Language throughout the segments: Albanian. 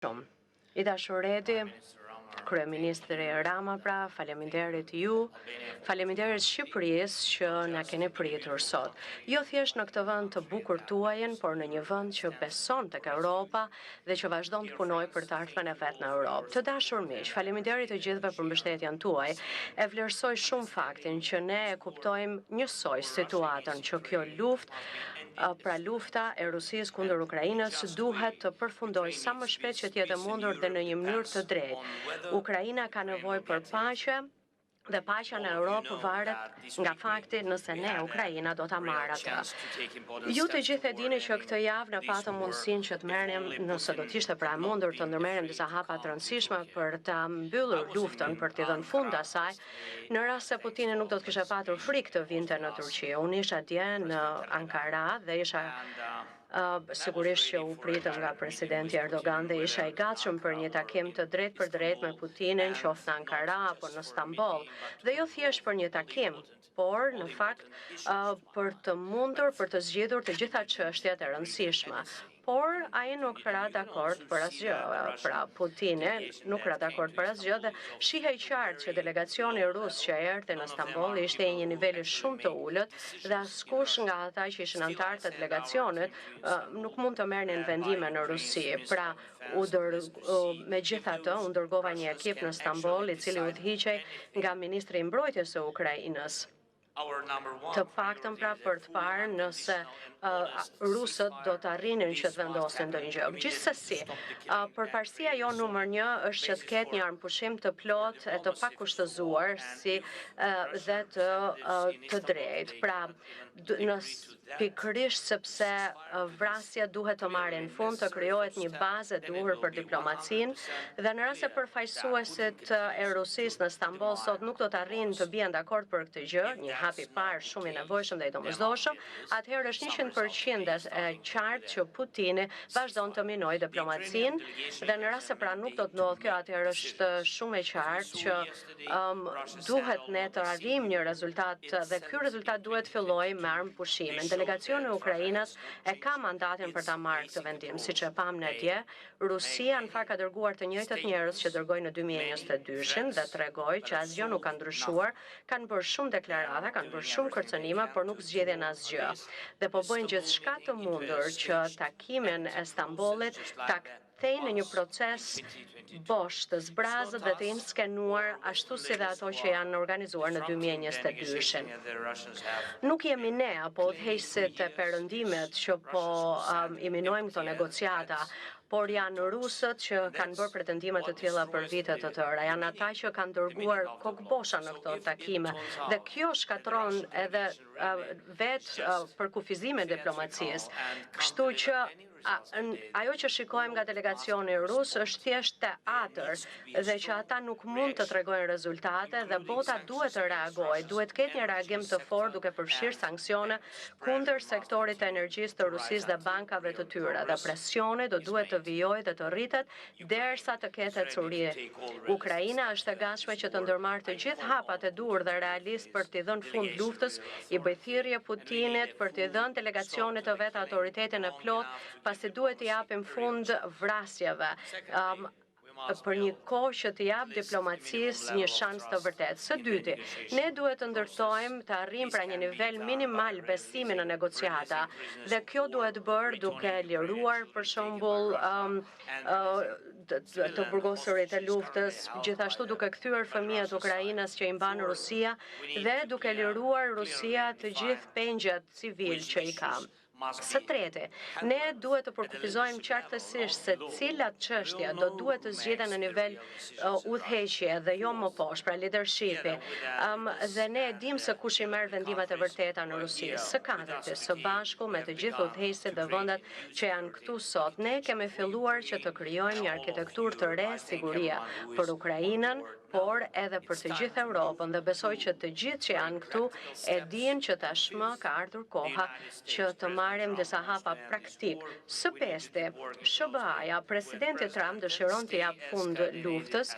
Shumë. I dashur Edi, Kryeministri Rama, pra, faleminderit ju, faleminderit Shqipërisë që na keni pritur sot. Jo thjesht në këtë vend të bukur tuajën, por në një vend që beson tek Europa dhe që vazhdon të punojë për të ardhmen e vet në Europë. Të dashur miq, faleminderit të gjithëve për mbështetjen tuaj. E vlerësoj shumë faktin që ne e kuptojmë njësoj situatën që kjo luftë, pra lufta e Rusisë kundër Ukrainës, duhet të përfundojë sa më shpejt që të jetë mundur dhe në një mënyrë të drejtë. Ukraina ka nevojë për paqe dhe paqja në Europë varet nga fakti nëse ne, Ukraina, do ta marrë atë. Ju të gjithë e dini që këtë javë ne patëm mundësinë që të merrnim, nëse do të ishte pra e mundur, të ndërmerrim disa hapa të rëndësishme për ta mbyllur luftën, për t'i dhënë fund asaj, në rast se Putini nuk do të kishte patur frikë të vinte në Turqi. Unë isha dje në Ankara dhe isha sigurisht që u pritëm nga presidenti Erdogan dhe isha i gatshëm për një takim të drejt për drejt me Putinin, qoftë në Ankara apo në Stamboll, dhe jo thjesht për një takim, por në fakt për të mundur për të zgjidhur të gjitha çështjet e rëndësishme. Por ai nuk ra dakord për asgjë, pra Putini nuk ra dakord për asgjë dhe shihej qartë që delegacioni rus që erdhi në Stamboll ishte i një niveli shumë të ulët dhe askush nga ata që ishin anëtar të delegacionit nuk mund të merrnin vendime në Rusi. Pra, megjithatë, u dërgova një ekip në Stamboll i cili udhëhiqej nga ministri i mbrojtjes së Ukrainës. Të paktën pra për të parë nëse rusët do të arrinin që të vendosin ndonjë gjë. Gjithsesi, përparësia jo numër 1 është që të ketë një armëpushim të plotë e të pakushtëzuar dhe të drejtë. Pra, pikërisht sepse vrasja duhet të marrë në fund, të krijohet një bazë e duhur për diplomacinë dhe në rast se përfaqësuesit e Rusisë në Stamboll sot nuk do të arrijnë të bien dakord për këtë gjë, një hap i parë shumë i nevojshëm dhe i domosdoshëm, atëherë është 100% e qartë që Putini vazhdon të minojë diplomacinë dhe në rast se pra nuk do të ndodhë kjo, atëherë është shumë e qartë që duhet ne të arrijmë një rezultat dhe ky rezultat duhet fillojë me armëpushimin. Delegacioni i Ukrainës e ka mandatin për ta marrë këtë vendim, siç e pam ne dje. Rusia në fakt ka dërguar të njëjtët njerëz që dërgoi në 2022 dhe tregoi që asgjë nuk ka ndryshuar, kanë bërë shumë deklarata, kanë bërë shumë kërcënime, por nuk zgjedhin asgjë. Dhe po bëjnë gjithçka të mundur që takimin e Stambollit ta kthejnë në një proces bosh të zbrazët dhe të inskenuar ashtu si dhe ato që janë organizuar në 2022. Nuk jemi ne apo udhëheqësit e perëndimet që po i minojmë këto negociata, por janë rusët që kanë bërë pretendime të tilla për vite të tëra. Janë ata që kanë dërguar kokbosha në këto takime dhe kjo shkatron edhe për kufizimin e diplomacisë. Kështu që ajo që shikojmë nga delegacioni rus është thjesht teatër dhe që ata nuk mund të tregojnë rezultate dhe bota duhet të reagojë, duhet ketë një reagim të fortë duke përfshirë sanksione kundër sektorit të energjisë të Rusisë dhe bankave të tyre dhe presioni do duhet të vijojë dhe të rritet derisa të ketë ecuri. Ukraina është e gatshme që të ndërmarrë të gjithë hapat e duhur dhe realist për t'i dhënë fund luftës, i bëj thirrje Putinit për t'i dhënë delegacionit të vet autoritetin e plotë pasi duhet t'i japim fund vrasjeve për një kohë që t'i jap diplomacisë një shans të vërtetë. Së dyti, ne duhet të ndërtojmë të arrijmë pra një nivel minimal besimi në negociata dhe kjo duhet bërë duke liruar për shembull të burgosurit e luftës, gjithashtu duke kthyer fëmijët Ukrainës që i mban Rusia dhe duke liruar Rusia të gjithë pengjet civil që i ka. Së treti, ne duhet të përkufizojmë qartësisht se cilat çështje do duhet të zgjidhen në nivel udhëheqje dhe jo më poshtë, pra leadershipi. Dhe ne e dimë se kush i merr vendimet e vërteta në Rusi. Së katërti, së bashku me të gjithë udhëheqësit dhe vendet që janë këtu sot, ne kemi filluar që të krijojmë një arkitekturë të re sigurie për Ukrainën, por edhe për të gjithë Europën dhe besoj që të gjithë që janë këtu e dinë që tashmë ka ardhur koha që të marrë marrim disa hapa praktik. Së pesti, SBA-ja, presidenti Trump dëshiron të jap fund luftës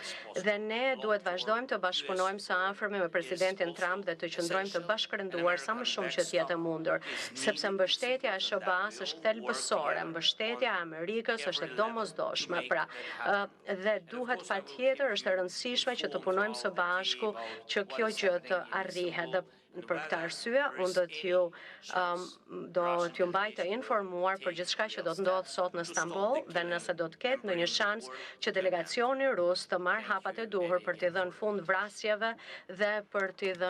dhe ne duhet vazhdojmë të bashkëpunojmë së afërmi me presidentin Trump dhe të qëndrojmë të bashkërënduar sa më shumë që t'jetë mundur, sepse mbështetja e SBA-s është thelbësore, mbështetja e Amerikës është e domosdoshme, pra, dhe duhet patjetër është e rëndësishme që të punojmë së bashku që kjo gjë të arrihet. Dhe për këtë arsye, unë do t'ju mbaj të informuar për gjithçka që do të ndodhë sot në Stamboll dhe nëse do të ketë ndonjë shans që delegacioni rus të marrë hapat e duhur për t'i dhënë fund vrasjeve dhe për t'i dhënë